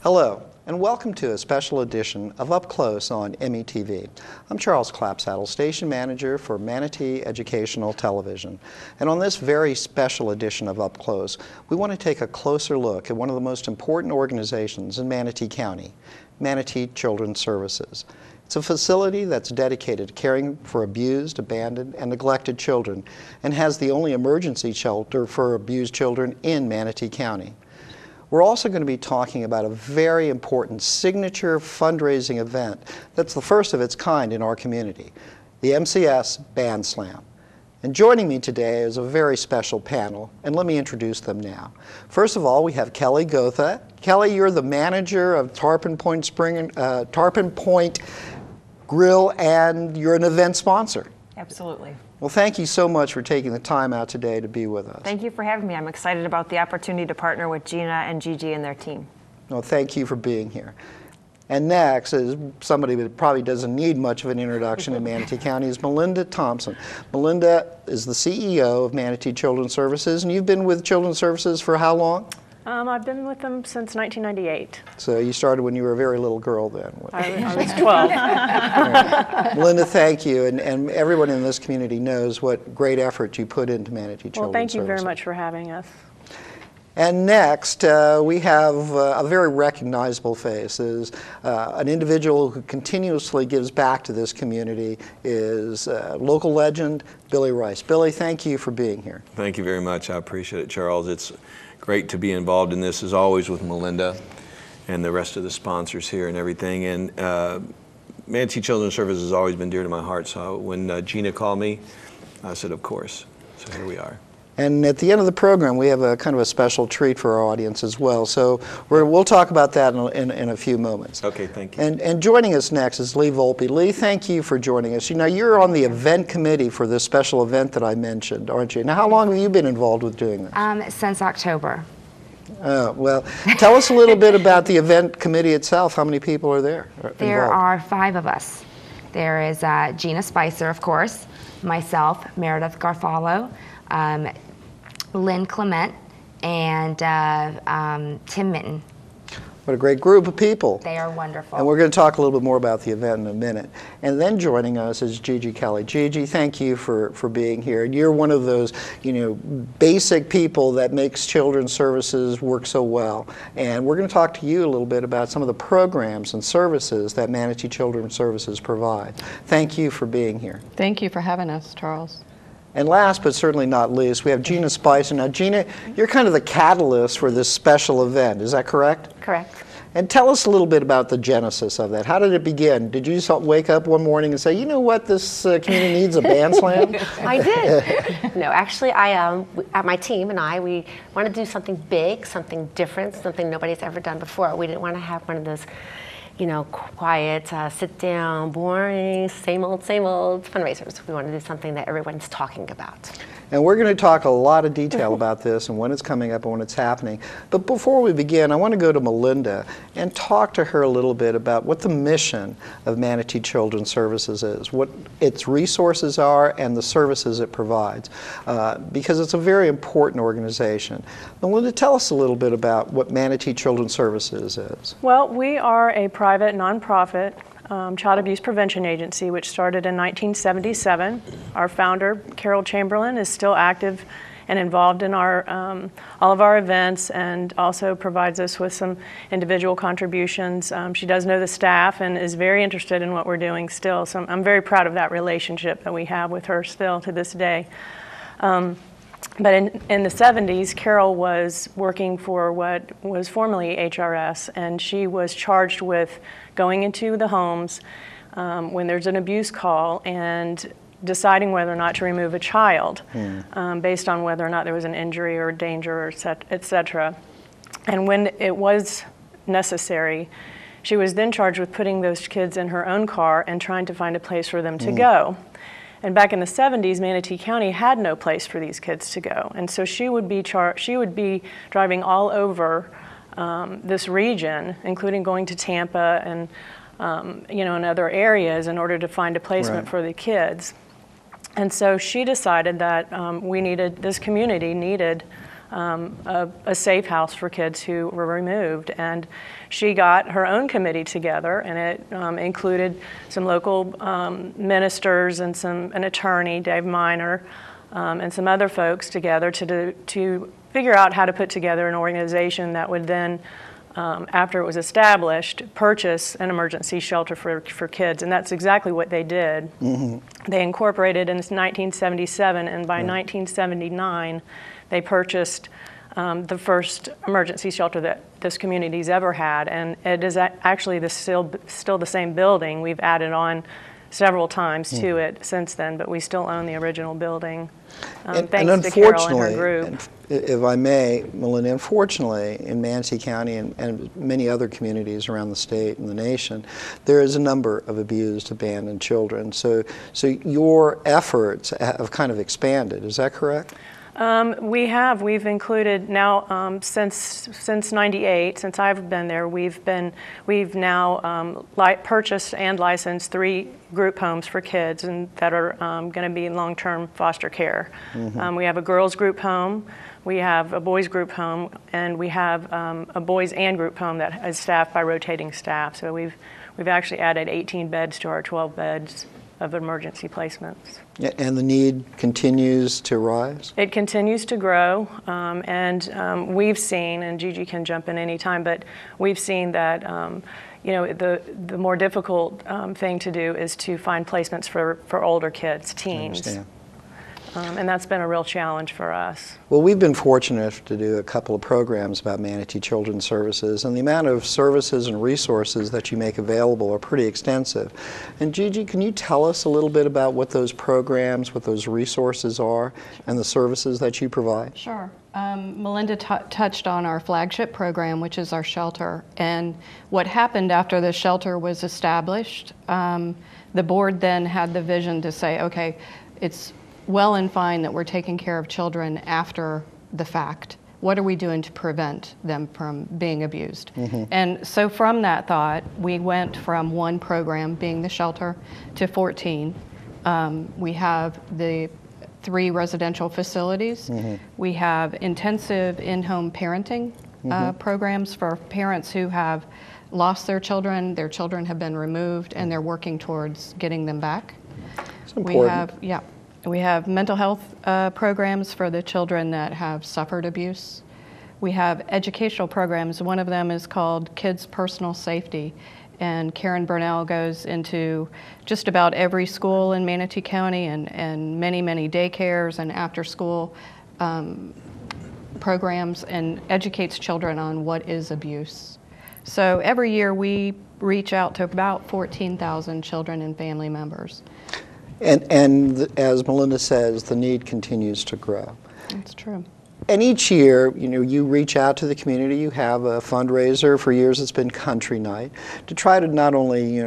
Hello, and welcome to a special edition of Up Close on METV. I'm Charles Clapsaddle, Station Manager for Manatee Educational Television. And on this very special edition of Up Close, we want to take a closer look at one of the most important organizations in Manatee County, Manatee Children's Services. It's a facility that's dedicated to caring for abused, abandoned, and neglected children, and has the only emergency shelter for abused children in Manatee County. We're also going to be talking about a very important signature fundraising event that's the first of its kind in our community, the MCS Band Slam. And joining me today is a very special panel, and let me introduce them now. First of all, we have Kelly Gotha. Kelly, you're the manager of Tarpon Point Grill, and you're an event sponsor. Absolutely. Well, thank you so much for taking the time out today to be with us. Thank you for having me. I'm excited about the opportunity to partner with Gina and Gigi and their team. Well, thank you for being here. And next is somebody that probably doesn't need much of an introduction in Manatee County, is Melinda Thompson. Melinda is the CEO of Manatee Children's Services, and you've been with Children's Services for how long? I've been with them since 1998. So you started when you were a very little girl then. I was 12. Right. Melinda, thank you. And everyone in this community knows what great effort you put into Manatee Children's Services. Well, thank you very much for having us. And next, we have a very recognizable face. Is an individual who continuously gives back to this community is local legend, Billy Rice. Billy, thank you for being here. Thank you very much. I appreciate it, Charles. It's great to be involved in this, as always, with Melinda and the rest of the sponsors here and everything. And Manatee Children's Services has always been dear to my heart. So when Gina called me, I said, of course. So here we are. And at the end of the program, we have a kind of a special treat for our audience as well. So we'll talk about that in a few moments. Okay, thank you. And joining us next is Lee Volpe. Lee, thank you for joining us. Now, you're on the event committee for this special event that I mentioned, aren't you? Now, how long have you been involved with doing this? Since October. Well, tell us a little bit about the event committee itself. How many people are there involved? There are 5 of us. There is Gina Spicer, of course, myself, Meredith Garfalo, Lynn Clement, and Tim Minton. What a great group of people. They are wonderful. And we're going to talk a little bit more about the event in a minute. And then joining us is Gigi Kelly. Gigi, thank you for being here. And you're one of those, basic people that makes Children's Services work so well. And we're going to talk to you a little bit about some of the programs and services that Manatee Children's Services provide. Thank you for being here. Thank you for having us, Charles. And last but certainly not least, we have Gina Spicer. Now, Gina, you're kind of the catalyst for this special event. Is that correct? Correct. And tell us a little bit about the genesis of that. How did it begin? Did you just wake up one morning and say, you know what, this community needs a band slam? I did. No, actually, my team and I, we wanted to do something big, something different, something nobody's ever done before. We didn't want to have one of those quiet, sit down, boring, same old fundraisers. We want to do something that everyone's talking about. And we're going to talk a lot of detail about this and when it's coming up and when it's happening. But before we begin, I want to go to Melinda and talk to her a little bit about what the mission of Manatee Children's Services is, what its resources are and the services it provides, because it's a very important organization. Melinda, tell us a little bit about what Manatee Children's Services is. Well, we are a private nonprofit child abuse prevention agency, which started in 1977. Our founder, Carol Chamberlain, is still active and involved in our all of our events, and also provides us with some individual contributions. She does know the staff and is very interested in what we're doing still. So I'm very proud of that relationship that we have with her still to this day. But in the 70s, Carol was working for what was formerly HRS, and she was charged with going into the homes when there's an abuse call and deciding whether or not to remove a child based on whether or not there was an injury or danger, or et cetera. And when it was necessary, she was then charged with putting those kids in her own car and trying to find a place for them to go. And back in the 70s, Manatee County had no place for these kids to go. And so she would be driving all over this region, including going to Tampa and in other areas in order to find a placement for the kids. And so she decided that this community needed a safe house for kids who were removed. And she got her own committee together, and it included some local ministers and an attorney, Dave Miner, and some other folks together to figure out how to put together an organization that would then, after it was established, purchase an emergency shelter for kids. And that's exactly what they did. Mm-hmm. They incorporated in 1977, and by 1979, they purchased the first emergency shelter that this community's ever had. And it is actually still the same building. We've added on several times to it since then, but we still own the original building, thanks to Carol and her group. If I may, Melinda, unfortunately, in Manatee County and many other communities around the state and the nation, there is a number of abused, abandoned children. So your efforts have kind of expanded. Is that correct? We've included now, since '98, since I've been there, we've now purchased and licensed 3 group homes for kids and that are going to be in long-term foster care. Mm-hmm. We have a girls group home, we have a boys group home, and we have a boys and group home that is staffed by rotating staff. So we've actually added 18 beds to our 12 beds of emergency placements. And the need continues to rise? It continues to grow, and we've seen, and Gigi can jump in any time, but we've seen that the more difficult thing to do is to find placements for older kids, teens. I understand. And that's been a real challenge for us. Well, we've been fortunate to do a couple of programs about Manatee Children's Services, and the amount of services and resources that you make available are pretty extensive. And Gigi, can you tell us a little bit about what those programs, what those resources are, and the services that you provide? Sure. Melinda touched on our flagship program, which is our shelter. And what happened after the shelter was established, the board then had the vision to say, okay, it's well and fine that we're taking care of children after the fact. What are we doing to prevent them from being abused? Mm-hmm. And so from that thought, we went from 1 program, being the shelter, to 14. We have the 3 residential facilities. Mm-hmm. We have intensive in-home parenting programs for parents who have lost their children have been removed, and they're working towards getting them back. That's important. We have mental health programs for the children that have suffered abuse. We have educational programs. One of them is called Kids Personal Safety, and Karen Burnell goes into just about every school in Manatee County and many, many daycares and after-school programs and educates children on what is abuse. So every year we reach out to about 14,000 children and family members. And as Melinda says, the need continues to grow. That's true. And each year, you reach out to the community. You have a fundraiser. For years, it's been Country Night, to try to not only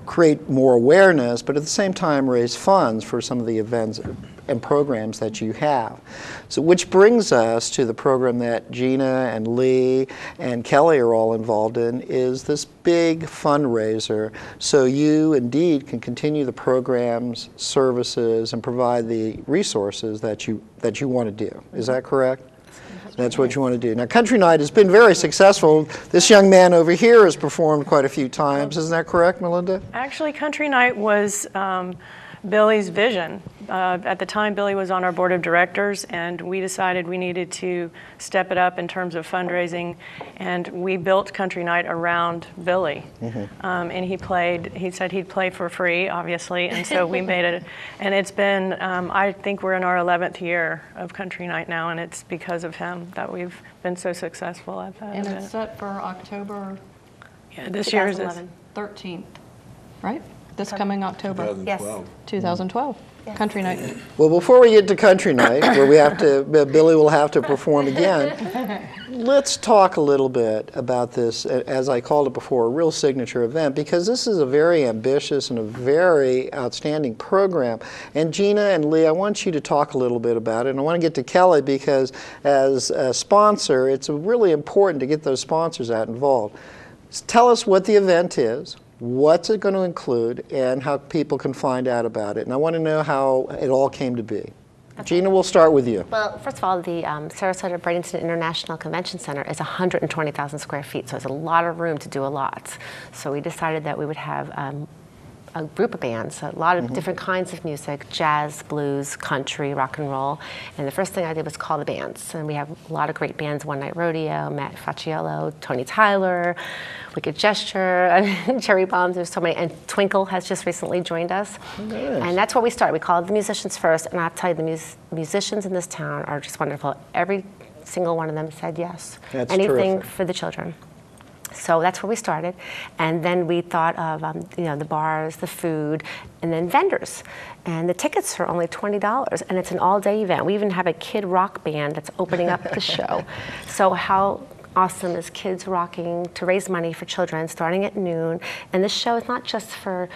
create more awareness, but at the same time raise funds for some of the events and programs that you have. So, which brings us to the program that Gina and Lee and Kelly are all involved in, is this big fundraiser, so you indeed can continue the programs, services, and provide the resources that you want to do. Is that correct? That's what you want to do. Now, Country Night has been very successful. This young man over here has performed quite a few times. Isn't that correct, Melinda? Actually, Country Night was Billy's vision. At the time, Billy was on our board of directors, and we decided we needed to step it up in terms of fundraising, and we built Country Night around Billy. Mm-hmm. And he said he'd play for free, obviously, and so we made it. And it's been, I think we're in our 11th year of Country Night now, and it's because of him that we've been so successful at that. And it's set for October. Yeah, this year is 13th, right? This coming October. 2012. Yes. 2012. Yes. Country Night. Well, before we get to Country Night, where Billy will have to perform again, let's talk a little bit about this, as I called it before, a real signature event, because this is a very ambitious and a very outstanding program. And Gina and Lee, I want you to talk a little bit about it. And I want to get to Kelly, because as a sponsor, it's really important to get those sponsors out involved. Tell us what the event is. What's it going to include, and how people can find out about it? And I want to know how it all came to be. Gina, we'll start with you. Well, first of all, the Sarasota Bradenton International Convention Center is 120,000 square feet, so it's a lot of room to do a lot. So we decided that we would have a group of bands, a lot of different kinds of music, jazz, blues, country, rock and roll. And the first thing I did was call the bands. And we have a lot of great bands, One Night Rodeo, Matt Facciello, Tony Tyler, Wicked Gesture, Cherry Bombs, there's so many. And Twinkle has just recently joined us. Nice. And that's what we started. We called the musicians first, and I have to tell you, the musicians in this town are just wonderful. Every single one of them said yes. That's anything terrific. for the children. So that's where we started, and then we thought of the bars, the food, and then vendors. And the tickets are only $20, and it's an all-day event. We even have a kid rock band that's opening up the show. So how awesome is kids rocking to raise money for children, starting at noon? And this show is not just for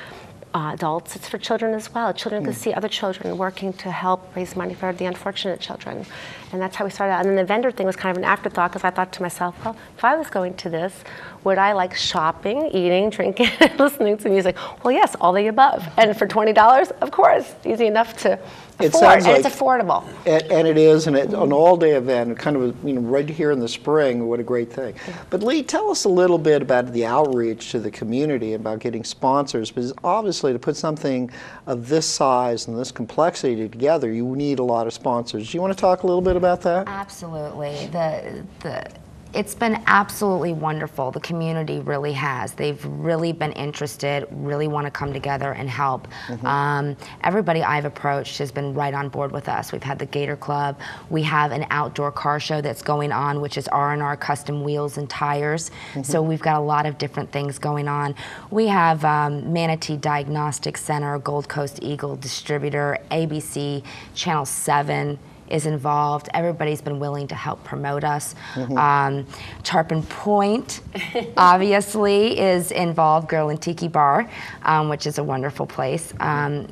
adults, it's for children as well. Children can see other children working to help raise money for the unfortunate children. And that's how we started out. And then the vendor thing was kind of an afterthought, because I thought to myself, well, if I was going to this, would I like shopping, eating, drinking, listening to music? Well, yes, all the above. And for $20, of course, easy enough to afford, and it's affordable. And it is, and it's an all-day event, kind of right here in the spring. What a great thing! But Lee, tell us a little bit about the outreach to the community, about getting sponsors, because obviously to put something of this size and this complexity together, you need a lot of sponsors. Do you want to talk a little bit about that? Absolutely. It's been absolutely wonderful. The community really has. They've really been interested, really want to come together and help. Everybody I've approached has been right on board with us. We've had the Gator Club. We have an outdoor car show that's going on, which is R&R Custom Wheels and Tires. So we've got a lot of different things going on. We have Manatee Diagnostic Center, Gold Coast Eagle Distributor, ABC, Channel 7, is involved. Everybody's been willing to help promote us. Tarpon Point, obviously, is involved, Girl and Tiki Bar, which is a wonderful place.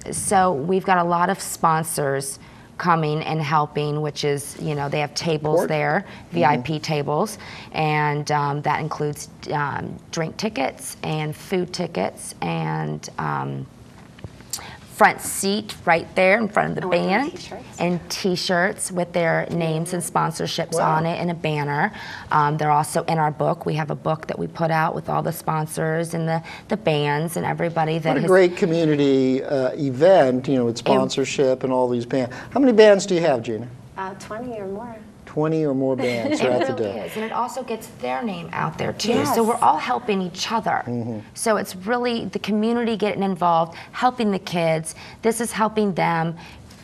So we've got a lot of sponsors coming and helping, which is, they have tables there, VIP tables, and that includes drink tickets and food tickets and front seat right there in front of the band, and t-shirts with their names and sponsorships on it, and a banner. They're also in our book. We have a book that we put out with all the sponsors and the bands and everybody that What a great community event, with sponsorship and all these bands. How many bands do you have, Gina? 20 or more. 20 or more bands throughout the day. And it also gets their name out there too. So we're all helping each other. So it's really the community getting involved, helping the kids. This is helping them.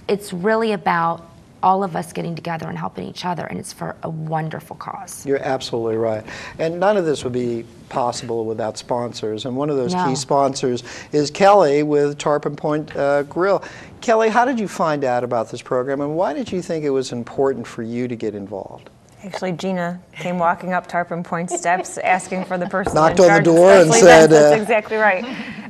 It's really about all of us getting together and helping each other, and it's for a wonderful cause. You're absolutely right. And none of this would be possible without sponsors. And one of those key sponsors is Kelly with Tarpon Point Grill. Kelly, how did you find out about this program, and why did you think it was important for you to get involved? Actually, Gina came walking up Tarpon Point steps asking for the person knocked in on the charge door of and special said, events. That's exactly right.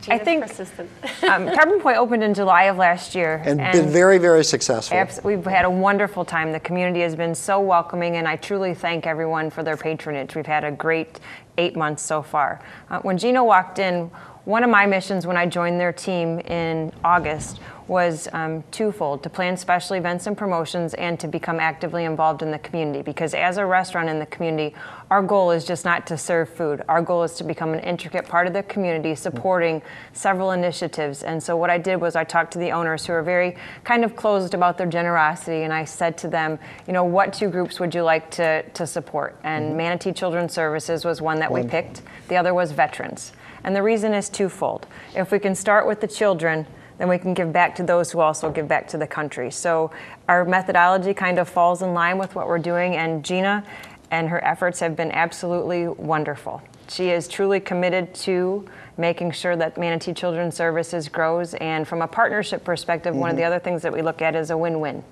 I think persistent. Tarpon Point opened in July of last year. And been very, very successful. We've had a wonderful time. The community has been so welcoming, and I truly thank everyone for their patronage. We've had a great 8 months so far. When Gina walked in, one of my missions when I joined their team in August was twofold: to plan special events and promotions, and to become actively involved in the community. Because as a restaurant in the community, our goal is just not to serve food. Our goal is to become an intricate part of the community, supporting several initiatives. And so what I did was I talked to the owners, who are very kind of closed about their generosity, and I said to them, what two groups would you like to support? And Manatee Children's Services was one that we picked. The other was veterans. And the reason is twofold. If we can start with the children, then we can give back to those who also give back to the country. So our methodology kind of falls in line with what we're doing, and Gina and her efforts have been absolutely wonderful. She is truly committed to making sure that Manatee Children's Services grows, and from a partnership perspective, one of the other things that we look at is a win-win.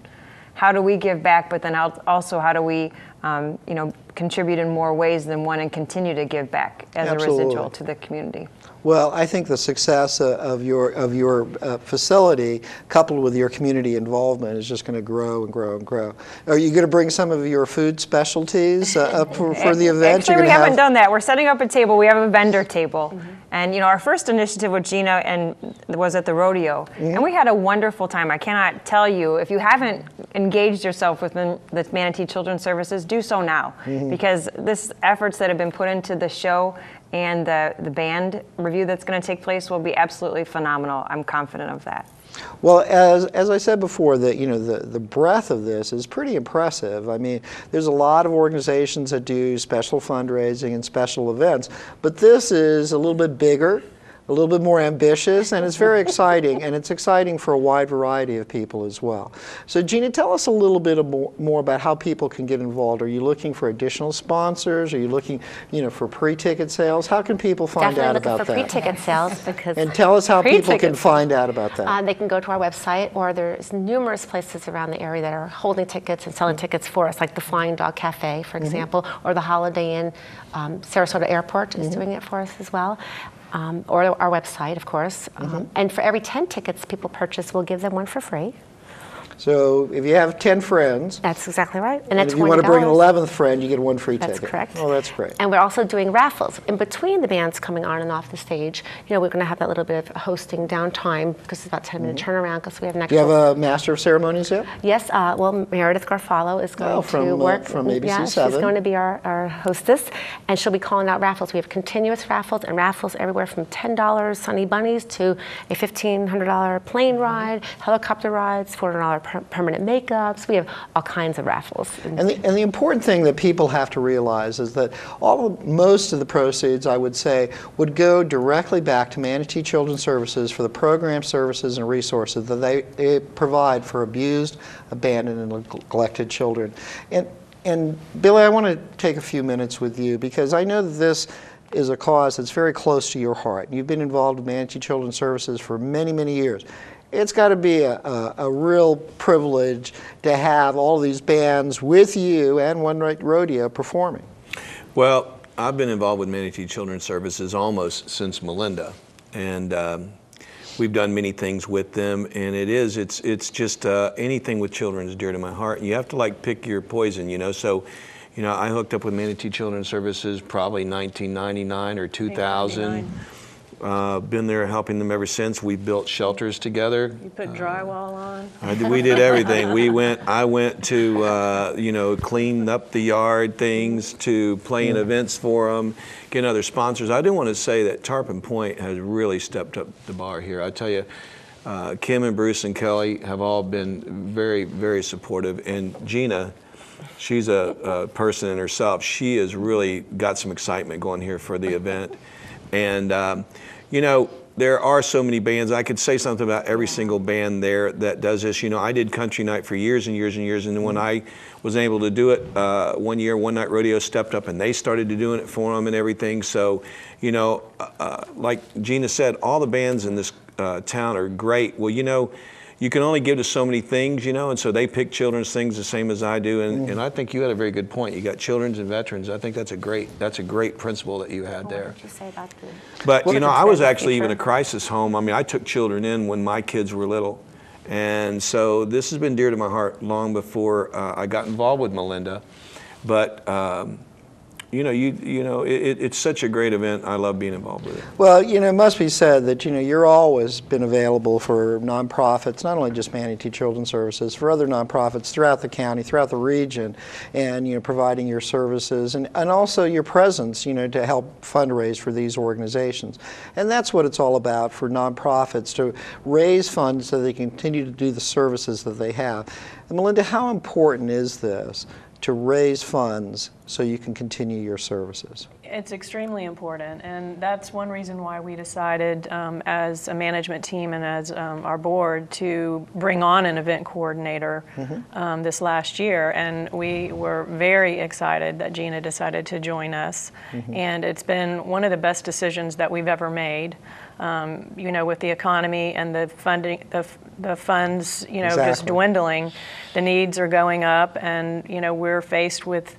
How do we give back, but then also how do we contribute in more ways than one and continue to give back as Absolutely. a residual to the community. Well, I think the success of your facility, coupled with your community involvement, is just going to grow and grow and grow. Are you going to bring some of your food specialties up for the event? Actually, we haven't done that. We're setting up a table. We have a vendor table. And you know, our first initiative with Gina was at the rodeo, and we had a wonderful time. I cannot tell you, if you haven't engaged yourself with the Manatee Children's Services, do so now, because this efforts that have been put into the show and the band review that's going to take place will be absolutely phenomenal. I'm confident of that. Well, as I said before, the breadth of this is pretty impressive. I mean, there's a lot of organizations that do special fundraising and special events, but this is a little bit bigger, a little bit more ambitious, and it's very exciting, and it's exciting for a wide variety of people as well. So Gina, tell us a little bit more about how people can get involved. Are you looking for additional sponsors? Are you looking, for pre-ticket sales? How can people find out about that? Definitely looking for pre-ticket sales, because and tell us how people can find out about that. they can go to our website, or there's numerous places around the area that are holding tickets and selling tickets for us, like the Flying Dog Cafe, for example, or the Holiday Inn Sarasota Airport is doing it for us as well. Or our website, of course. And for every 10 tickets people purchase, we'll give them one for free. So if you have 10 friends, that's exactly right. And if you want to bring an 11th friend, you get one free ticket. That's correct. Oh, that's great. And we're also doing raffles. In between the bands coming on and off the stage, we're going to have that little bit of hosting downtime, because it's about 10-minute turnaround, because we have an extra. Do you have a master of ceremonies yet? Yes. Well, Meredith Garfalo is going to work. From ABC7. Yeah, she's going to be our hostess, and she'll be calling out raffles. We have continuous raffles, and raffles everywhere from $10 Sunny Bunnies to a $1,500 plane ride, helicopter rides, $400 permanent makeups. We have all kinds of raffles. And the important thing that people have to realize is that most of the proceeds, I would say, would go directly back to Manatee Children's Services for the program, services, and resources that they provide for abused, abandoned, and neglected children. And Billy, I want to take a few minutes with you, because I know that this is a cause that's very close to your heart. You've been involved with Manatee Children's Services for many, many years. It's got to be a real privilege to have all these bands with you and One Night Rodeo performing. Well, I've been involved with Manatee Children's Services almost since Melinda, and we've done many things with them. And it's just anything with children is dear to my heart. And you have to pick your poison, So, I hooked up with Manatee Children's Services probably 1999 or 2000. Been there helping them ever since. We built shelters together. You put drywall on. We did everything. I went to, clean up the yard things, to playing events for them, getting other sponsors. I do want to say that Tarpon Point has really stepped up the bar here. I tell you, Kim and Bruce and Kelly have all been very, very supportive. And Gina, she's a person in herself. She has really got some excitement going here for the event. And, there are so many bands. I could say something about every single band there that does this. I did country night for years and years and years. And when I was able to do it one year, One Night Rodeo stepped up and they started doing it for them and everything. So, like Gina said, all the bands in this town are great. Well, you can only give to so many things, and so they pick children's things the same as I do, and I think you had a very good point. You got children's and veterans. I think that's a great principle that you had there. What did you say about the? But I was actually even a crisis home. I mean, I took children in when my kids were little, and so this has been dear to my heart long before I got involved with Melinda. But it's such a great event. I love being involved with it. Well, it must be said that, you're always been available for nonprofits, not only just Manatee Children's Services, for other nonprofits throughout the county, throughout the region, and, providing your services and also your presence, to help fundraise for these organizations. And that's what it's all about for nonprofits, to raise funds so they can continue to do the services that they have. And Melinda, how important is this, to raise funds so you can continue your services? It's extremely important, and that's one reason why we decided as a management team and as our board to bring on an event coordinator this last year, and we were very excited that Gina decided to join us, and it's been one of the best decisions that we've ever made. With the economy and the funding, the funds, just dwindling, the needs are going up, and we're faced with,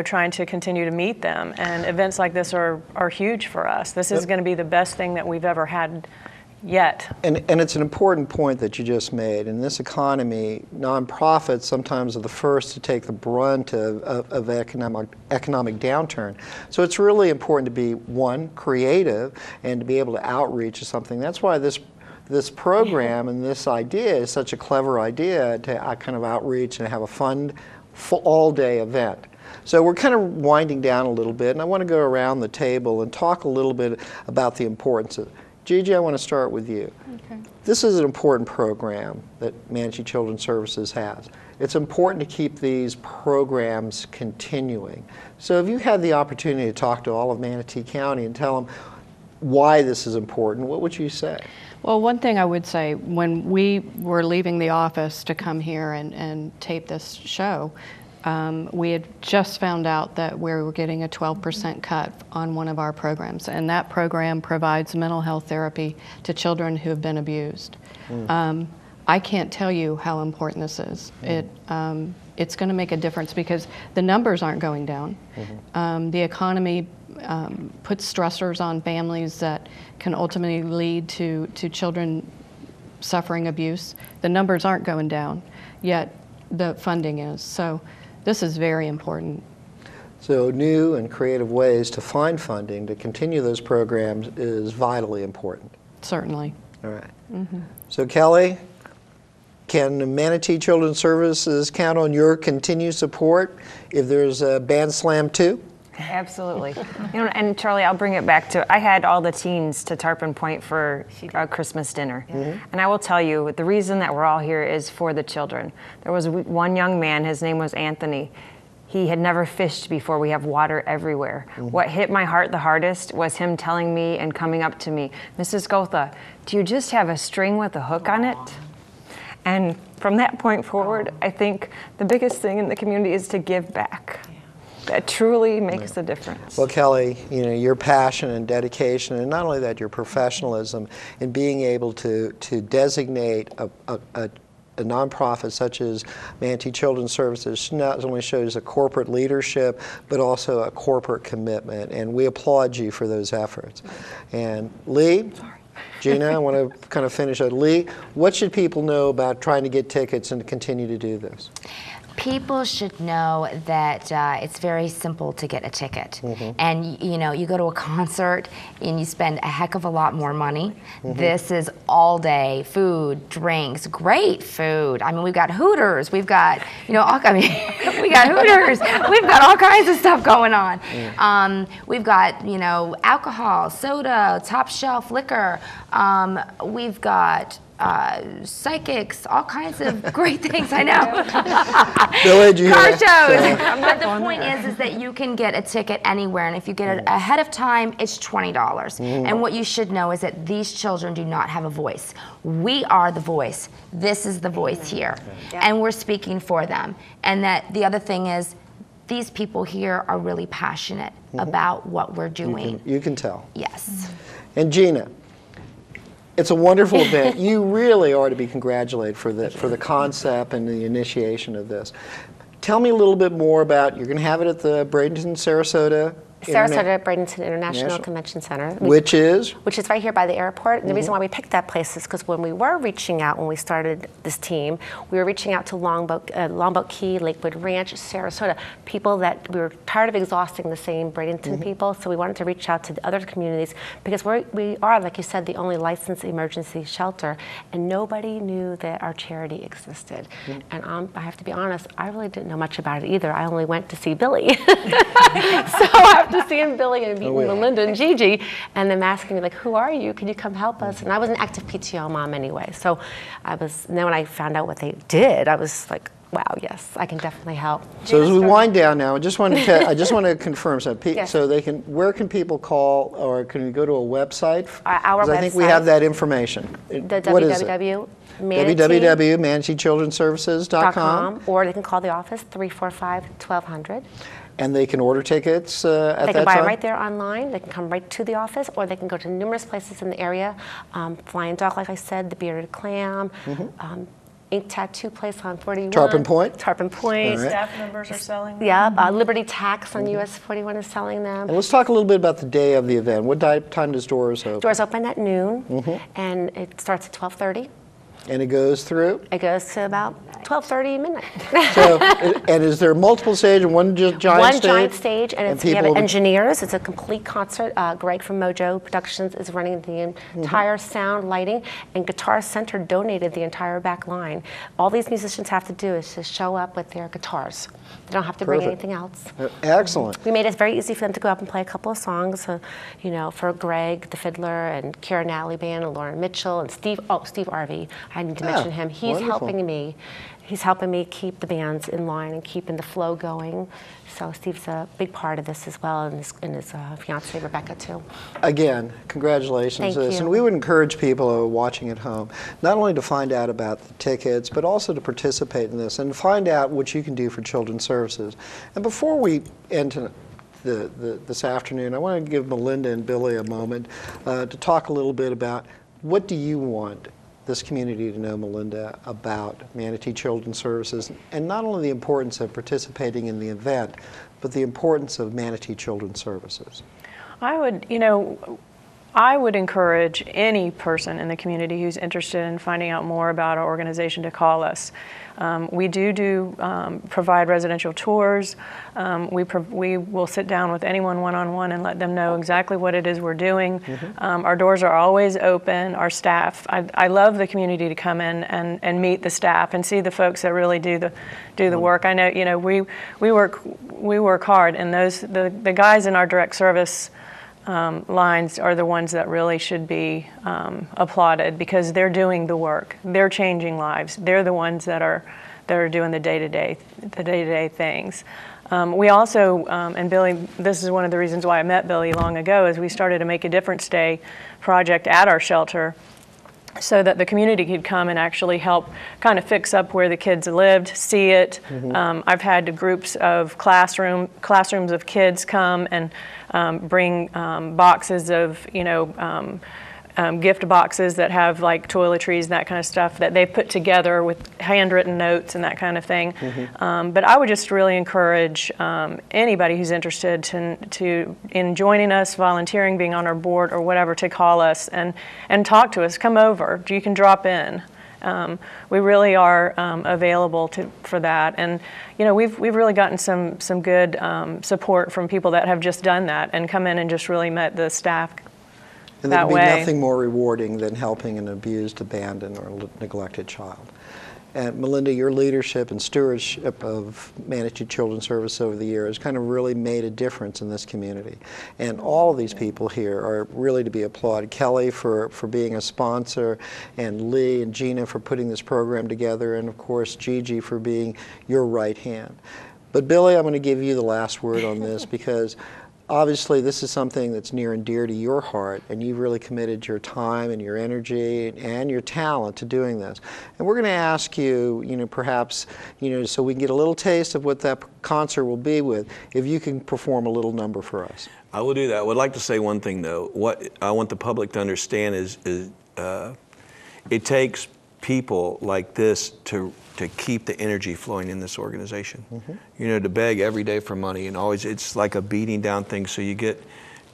trying to continue to meet them. And events like this are huge for us. This is going to be the best thing that we've ever had yet. And it's an important point that you just made. In this economy, nonprofits sometimes are the first to take the brunt of economic downturn. So it's really important to be, one, creative, and to be able to outreach to something. That's why this program and this idea is such a clever idea, to kind of outreach and have a fun, all-day event. So we're kind of winding down a little bit, and I want to go around the table and talk a little bit about the importance of. Gigi, I want to start with you. Okay. This is an important program that Manatee Children's Services has. It's important to keep these programs continuing. So if you had the opportunity to talk to all of Manatee County and tell them why this is important, what would you say? Well, one thing I would say, when we were leaving the office to come here and tape this show, we had just found out that we were getting a 12% cut on one of our programs, and that program provides mental health therapy to children who have been abused. I can't tell you how important this is. It's going to make a difference because the numbers aren't going down. The economy puts stressors on families that can ultimately lead to children suffering abuse. The numbers aren't going down, yet the funding is. So this is very important. So new and creative ways to find funding to continue those programs is vitally important. Certainly. All right. So Kelly, can Manatee Children's Services count on your continued support if there's a Band Slam 2? Absolutely. And Charlie, I'll bring it back to, I had all the teens to Tarpon Point for a Christmas dinner. And I will tell you, the reason that we're all here is for the children. There was one young man, his name was Anthony. He had never fished before. We have water everywhere. What hit my heart the hardest was him telling me and coming up to me, Mrs. Gotha, do you just have a string with a hook on it? And from that point forward, I think the biggest thing in the community is to give back. That truly makes a difference. Well, Kelly, your passion and dedication, and not only that, your professionalism in being able to designate a nonprofit such as Manatee Children's Services not only shows a corporate leadership, but also a corporate commitment, and we applaud you for those efforts. And Lee, Gina, I want to kind of finish out. Lee, what should people know about trying to get tickets and to continue to do this? People should know that it's very simple to get a ticket. And you go to a concert and you spend a heck of a lot more money. This is all day, food, drinks, great food. I mean, we've got Hooters, we've got, we got Hooters, we've got all kinds of stuff going on. We've got, alcohol, soda, top shelf liquor. We've got psychics, all kinds of great things. I know. Car shows. But the point is that you can get a ticket anywhere, and if you get it ahead of time, it's $20. And what you should know is that these children do not have a voice. We are the voice. This is the voice here, and we're speaking for them. And that the other thing is, these people here are really passionate about what we're doing. You can tell. Yes. And Gina, it's a wonderful event. You really are to be congratulated for the concept and the initiation of this. Tell me a little bit more about, you're going to have it at the Bradenton, Sarasota Bradenton International Convention Center. Which is right here by the airport. And the reason why we picked that place is because when we were reaching out, when we started this team, we were reaching out to Longboat Key, Lakewood Ranch, Sarasota, people that we were tired of exhausting the same Bradenton people. So we wanted to reach out to the other communities because we are, like you said, the only licensed emergency shelter, and nobody knew that our charity existed. And I have to be honest, I really didn't know much about it either. I only went to see Billy. So after seeing Billy and meeting Melinda and Gigi, and them asking me, like, who are you? Can you come help us? And I was an active PTO mom anyway. So and then when I found out what they did, I was like, wow, yes, I can definitely help. So as we wind down now, I just want to confirm something. Yes. So where can people call, or can we go to a website? Our website. I think we have that information. The what is it? www.manateechildrenservices.com. Or they can call the office, 345-1200. And they can order tickets at that time? They can buy right there online. They can come right to the office, or they can go to numerous places in the area. Flying Dog, like I said, the Bearded Clam, ink tattoo place on 41. Tarpon Point? Tarpon Point. All right. Staff members are selling them. Yeah, Liberty Tax on US 41 is selling them. And let's talk a little bit about the day of the event. What time does doors open? Doors open at noon, and it starts at 12:30. And it goes through? It goes to about 12:30 midnight. So, and is there multiple stage and one giant stage? One giant stage, and we have people engineers. It's a complete concert. Greg from Mojo Productions is running the entire sound, lighting, and Guitar Center donated the entire back line. All these musicians have to do is just show up with their guitars. They don't have to bring anything else. Excellent. We made it very easy for them to go up and play a couple of songs, you know, for Greg, the fiddler, and Kara Nally Band, and Lauren Mitchell, and Steve Arvey. I need to mention him. He's wonderful. helping me. He's helping me keep the bands in line and keeping the flow going. So Steve's a big part of this as well, and his fiancée Rebecca too. Again, congratulations Thank to this. you. And we would encourage people who are watching at home not only to find out about the tickets, but also to participate in this and find out what you can do for Children's Services. And before we end this afternoon, I want to give Melinda and Billy a moment to talk a little bit about what do you want this community to know, Melinda, about Manatee Children's Services, and not only the importance of participating in the event, but the importance of Manatee Children's Services. I would encourage any person in the community who's interested in finding out more about our organization to call us. We provide residential tours. We will sit down with anyone one-on-one and let them know exactly what it is we're doing. Our doors are always open. Our staff, I love the community to come in and meet the staff and see the folks that really do the work. I know, you know, we work hard, and the guys in our direct service lines are the ones that really should be applauded, because they're doing the work. They're changing lives. They're the ones that are doing the day-to-day things. We also, and Billy, this is one of the reasons why I met Billy long ago, is we started to Make a Difference Day project at our shelter, so that the community could come and actually help kind of fix up where the kids lived, see it. I've had groups of classrooms of kids come and bring boxes of, you know, gift boxes that have like toiletries and that kind of stuff that they've put together with handwritten notes and that kind of thing. But I would just really encourage anybody who's interested in joining us, volunteering, being on our board or whatever, to call us and talk to us. Come over. You can drop in. We really are available for that, and you know, we've really gotten some good support from people that have just done that and come in and just really met the staff. And there can be nothing more rewarding than helping an abused, abandoned, or neglected child. And Melinda, your leadership and stewardship of Manatee Children's Service over the years kind of really made a difference in this community. And all of these people here are really to be applauded. Kelly for being a sponsor, and Lee and Gina for putting this program together, and of course Gigi for being your right hand. But Billy, I'm going to give you the last word on this, because obviously this is something that's near and dear to your heart, and you've really committed your time and your energy and your talent to doing this. And we're going to ask you, you know, perhaps, you know, so we can get a little taste of what that concert will be with, if you can perform a little number for us. I will do that. I would like to say one thing though. What I want the public to understand is it takes people like this to keep the energy flowing in this organization. You know, to beg every day for money, and always, it's like a beating down thing. So you get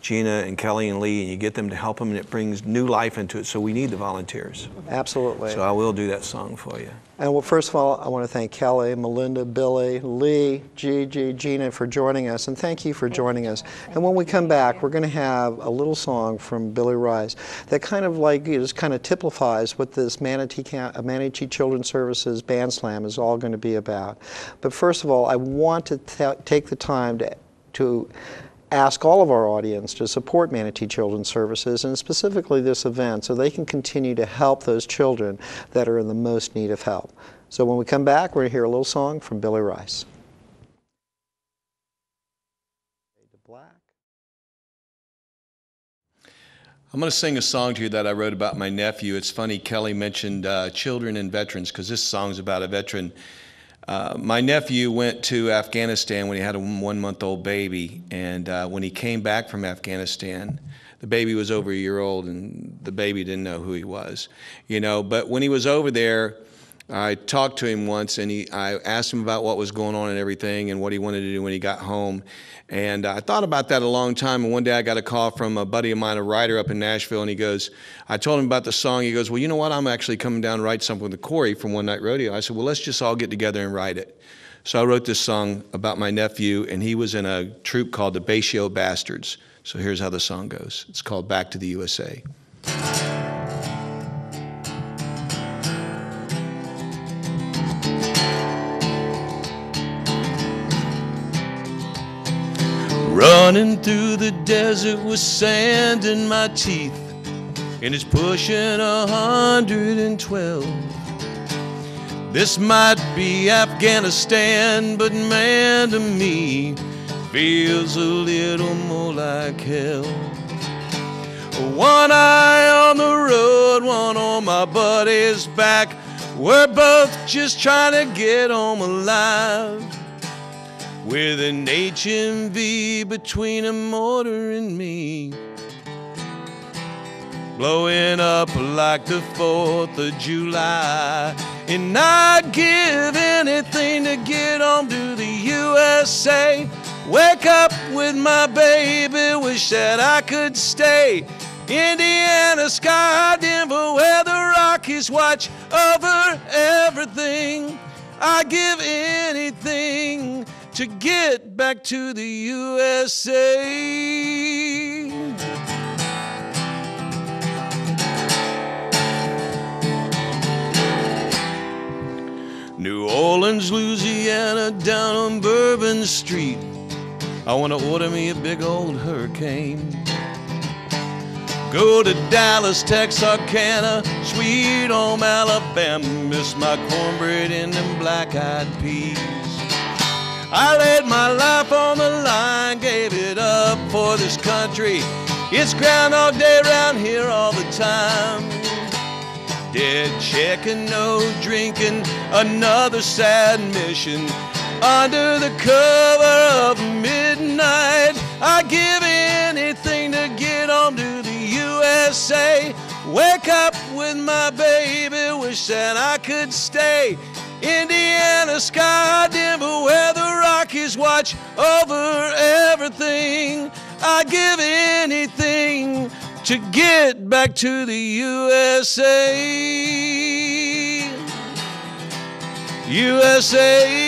Gina and Kelly and Lee, and you get them to help them, and it brings new life into it. So we need the volunteers. Absolutely. So I will do that song for you. And well, first of all, I want to thank Kelly, Melinda, Billy, Lee, Gigi, Gina for joining us, and thank you for joining us. And when we come back, we're going to have a little song from Billy Rice that kind of like just kind of typifies what this Manatee Children's Services Band Slam is all going to be about. But first of all, I want to take the time to ask all of our audience to support Manatee Children's Services, and specifically this event, so they can continue to help those children that are in the most need of help. So when we come back, we're going to hear a little song from Billy Rice. I'm going to sing a song to you that I wrote about my nephew. It's funny, Kelly mentioned children and veterans, because this song's about a veteran. My nephew went to Afghanistan when he had a 1-month-old baby, and when he came back from Afghanistan, the baby was over a year old, and the baby didn't know who he was, you know. But when he was over there, I talked to him once, and I asked him about what was going on and everything and what he wanted to do when he got home. And I thought about that a long time, and one day I got a call from a buddy of mine, a writer up in Nashville, and he goes, I told him about the song. He goes, well, you know what? I'm actually coming down to write something with Corey from One Night Rodeo. I said, well, let's just all get together and write it. So I wrote this song about my nephew, and he was in a troupe called the Bayshio Bastards. So here's how the song goes. It's called Back to the USA. Running through the desert with sand in my teeth, and it's pushing 112. This might be Afghanistan, but man, to me, feels a little more like hell. One eye on the road, one on my buddy's back. We're both just trying to get home alive, with an HMV between a mortar and me, blowing up like the 4th of July. And I'd give anything to get home to the USA. Wake up with my baby, wish that I could stay. Indiana sky, Denver, where the Rockies watch over everything. I'd give anything to get back to the USA. New Orleans, Louisiana, down on Bourbon Street, I want to order me a big old hurricane. Go to Dallas, Texarkana, Sweet Home, Alabama, miss my cornbread and them black-eyed peas. I laid my life on the line, gave it up for this country. It's Groundhog Day around here all the time. Dead checking, no drinking, another sad mission. Under the cover of midnight, I'd give anything to get home to the USA. Wake up with my baby, wish that I could stay. Indiana sky, Denver, where the Rockies watch over everything. I'd give anything to get back to the USA. USA.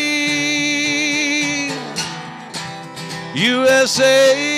USA.